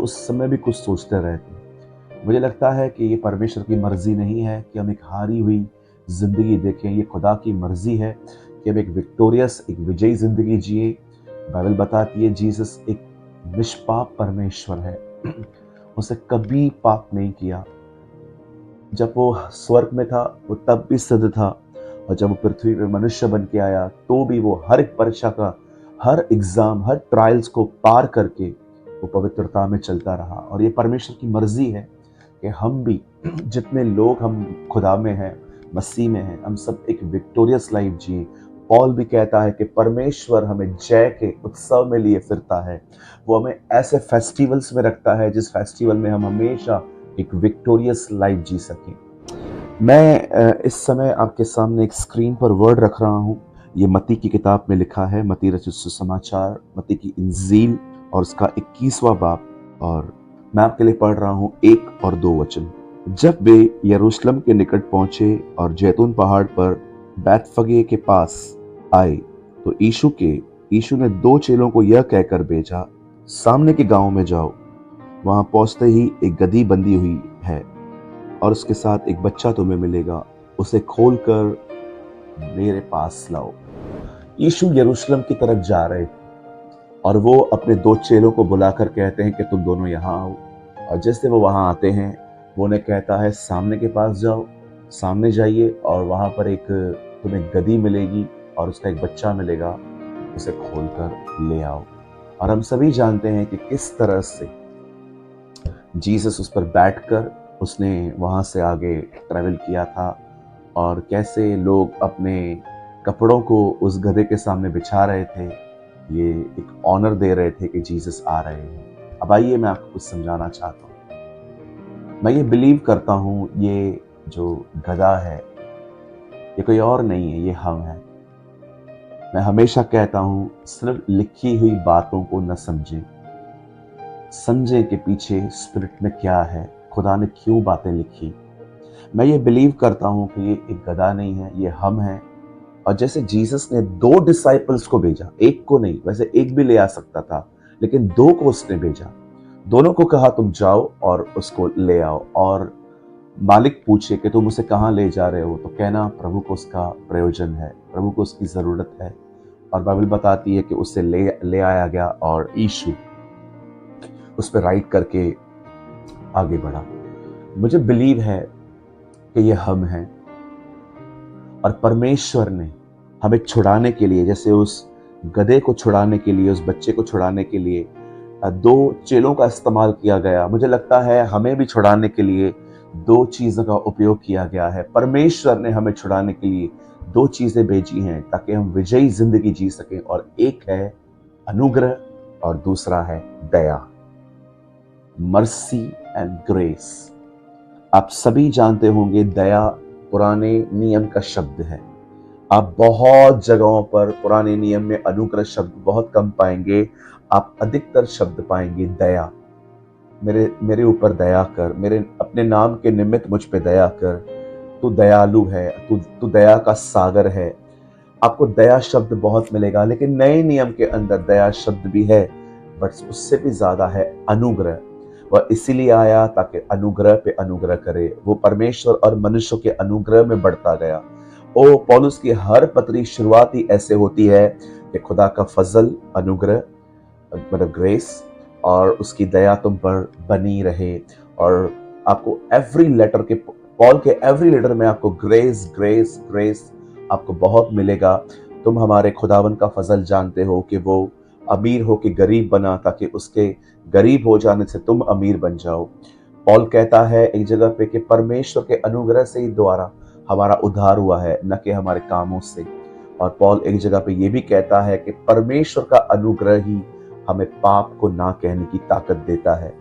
उस समय भी कुछ सोचते रहते हैं। मुझे लगता है कि ये परमेश्वर की मर्जी नहीं है कि हम एक हारी हुई ज़िंदगी देखें। ये खुदा की मर्जी है कि हम एक विक्टोरियस, एक विजयी ज़िंदगी जिए। बाइबल बताती है जीसस एक निष्पाप परमेश्वर है। उसे कभी पाप नहीं किया। जब वो स्वर्ग में था वो तब भी सिद्ध था, और जब वो पृथ्वी पे मनुष्य बन के आया तो भी वो हर एक परीक्षा का, हर एग्जाम, हर ट्रायल्स को पार करके वो पवित्रता में चलता रहा। और ये परमेश्वर की मर्जी है कि हम भी जितने लोग हम खुदा में हैं, मसीह में हैं, हम सब एक विक्टोरियस लाइफ जिए। पॉल भी कहता है कि परमेश्वर हमें जय के उत्सव में लिए फिरता है। वो हमें ऐसे फेस्टिवल्स में रखता है जिस फेस्टिवल में हम हमेशा एक विक्टोरियस लाइफ जी सकें। मैं इस समय आपके सामने एक स्क्रीन पर वर्ड रख रहा हूँ। ये मत्ती की किताब में लिखा है, मत्ती रचित सुसमाचार, मत्ती की इंजील और उसका 21वां बाब, और मैं आपके लिए पढ़ रहा हूँ 1 और 2 वचन। जब वे यरूशलेम के निकट पहुंचे और जैतून पहाड़ पर बैतफगे के पास आए तो यीशु ने 2 चेलों को यह कहकर भेजा, सामने के गांव में जाओ। वहां पहुंचते ही एक गदही बंधी हुई है और उसके साथ एक बच्चा तुम्हें मिलेगा, उसे खोलकर मेरे पास लाओ। यीशु यरूशलेम की तरफ जा रहे थे और वो अपने 2 चेलों को बुलाकर कहते हैं कि तुम दोनों यहाँ आओ। और जैसे वो वहाँ आते हैं, वो उन्हें कहता है सामने के पास जाओ। सामने जाइए और वहाँ पर एक तुम्हें गदही मिलेगी और उसका एक बच्चा मिलेगा, उसे खोलकर ले आओ। और हम सभी जानते हैं कि किस तरह से जीसस उस पर बैठकर उसने वहाँ से आगे ट्रैवल किया था, और कैसे लोग अपने कपड़ों को उस गधे के सामने बिछा रहे थे। ये एक ऑनर दे रहे थे कि जीसस आ रहे हैं। अब आइए मैं आपको कुछ समझाना चाहता हूँ। मैं ये बिलीव करता हूँ, ये जो गधा है ये कोई और नहीं है, ये हम हैं। मैं हमेशा कहता हूँ, सिर्फ लिखी हुई बातों को न समझें, समझें कि पीछे स्पिरिट में क्या है, खुदा ने क्यों बातें लिखी। मैं ये बिलीव करता हूँ कि ये एक गधा नहीं है, ये हम हैं। और जैसे जीसस ने 2 डिसाइपल्स को भेजा, एक को नहीं, वैसे एक भी ले आ सकता था, लेकिन 2 को उसने भेजा। दोनों को कहा तुम जाओ और उसको ले आओ। और मालिक पूछे कि तुम उसे कहाँ ले जा रहे हो, तो कहना प्रभु को उसका प्रयोजन है, प्रभु को उसकी जरूरत है। और बाइबल बताती है कि उससे ले आया गया और यीशु उस पर राइड करके आगे बढ़ा। मुझे बिलीव है कि ये हम हैं, और परमेश्वर ने हमें छुड़ाने के लिए, जैसे उस गधे को छुड़ाने के लिए, उस बच्चे को छुड़ाने के लिए 2 चेलों का इस्तेमाल किया गया। मुझे लगता है हमें भी छुड़ाने के लिए 2 चीज़ों का उपयोग किया गया है। परमेश्वर ने हमें छुड़ाने के लिए 2 चीज़ें भेजी हैं ताकि हम विजयी जिंदगी जी सकें, और एक है अनुग्रह और दूसरा है दया, मर्सी एंड ग्रेस। आप सभी जानते होंगे दया पुराने नियम का शब्द है। आप बहुत जगहों पर पुराने नियम में अनुग्रह शब्द बहुत कम पाएंगे, आप अधिकतर शब्द पाएंगे दया। मेरे ऊपर दया कर, मेरे अपने नाम के निमित्त मुझ पे दया कर, तू दयालु है, तू दया का सागर है। आपको दया शब्द बहुत मिलेगा, लेकिन नए नियम के अंदर दया शब्द भी है, बट उससे भी ज्यादा है अनुग्रह। वह इसीलिए आया ताकि अनुग्रह पे अनुग्रह करे। वो परमेश्वर और मनुष्य के अनुग्रह में बढ़ता गया। ओ पौलुस की हर पत्री शुरुआत ही ऐसे होती है कि खुदा का फजल, अनुग्रह मतलब ग्रेस, और उसकी दया तुम पर बनी रहे। और आपको एवरी लेटर के, पॉल के एवरी लेटर में आपको ग्रेस ग्रेस ग्रेस आपको बहुत मिलेगा। तुम हमारे खुदावन का फजल जानते हो कि वो अमीर हो के गरीब बना ताकि उसके गरीब हो जाने से तुम अमीर बन जाओ। पॉल कहता है एक जगह पे कि परमेश्वर के अनुग्रह से ही द्वारा हमारा उद्धार हुआ है, न कि हमारे कामों से। और पॉल एक जगह पे ये भी कहता है कि परमेश्वर का अनुग्रह ही हमें पाप को ना कहने की ताकत देता है।